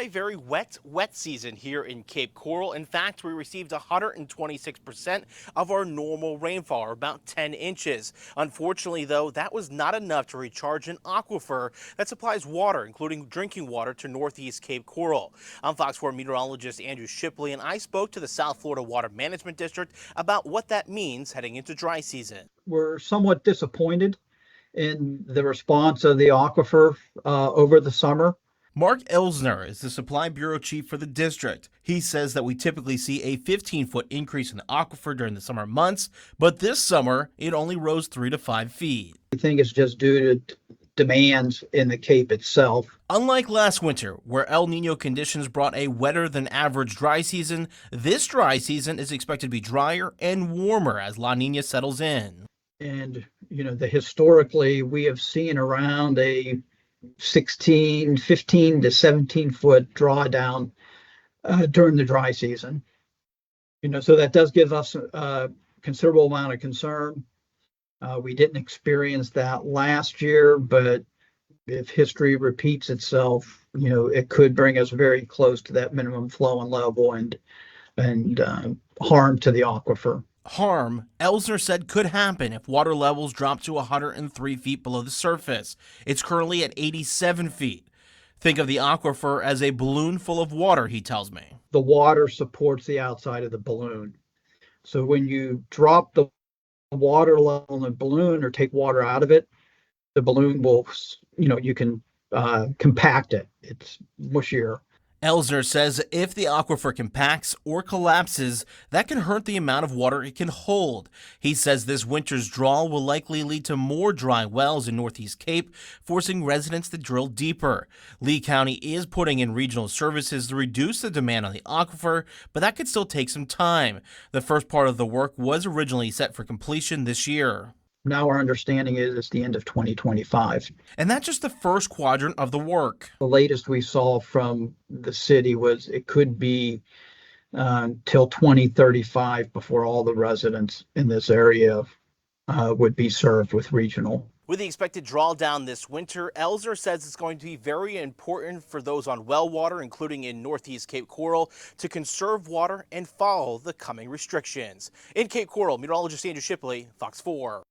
a very wet season here in Cape Coral. In fact, we received 126% of our normal rainfall, or about 10 inches. Unfortunately, though, that was not enough to recharge an aquifer that supplies water, including drinking water, to northeast Cape Coral. I'm Fox 4 meteorologist Andrew Shipley, and I spoke to the South Florida Water Management District about what that means heading into dry season. We're somewhat disappointed in the response of the aquifer over the summer. Mark Elsner is the Supply Bureau Chief for the district. He says that we typically see a 15-foot increase in the aquifer during the summer months, but this summer it only rose 3 to 5 feet. I think it's just due to demands in the Cape itself. Unlike last winter, where El Nino conditions brought a wetter than average dry season, this dry season is expected to be drier and warmer as La Nina settles in. And, historically we have seen around a 15 to 17 foot drawdown during the dry season. So that does give us a considerable amount of concern. We didn't experience that last year, but if history repeats itself, it could bring us very close to that minimum flow and level and harm to the aquifer. Harm, Elsner said, could happen if water levels drop to 103 feet below the surface. It's currently at 87 feet. Think of the aquifer as a balloon full of water, he tells me. The water supports the outside of the balloon. So when you drop the water level in the balloon or take water out of it, the balloon will, you can compact it. It's mushier. Elsner says if the aquifer compacts or collapses, that can hurt the amount of water it can hold. He says this winter's draw will likely lead to more dry wells in Northeast Cape, forcing residents to drill deeper. Lee County is putting in regional services to reduce the demand on the aquifer, but that could still take some time. The first part of the work was originally set for completion this year. Now our understanding is it's the end of 2025. And that's just the first quadrant of the work. The latest we saw from the city was it could be till 2035 before all the residents in this area would be served with regional. With the expected drawdown this winter, Elsner says it's going to be very important for those on well water, including in Northeast Cape Coral, to conserve water and follow the coming restrictions. In Cape Coral, meteorologist Andrew Shipley, Fox 4.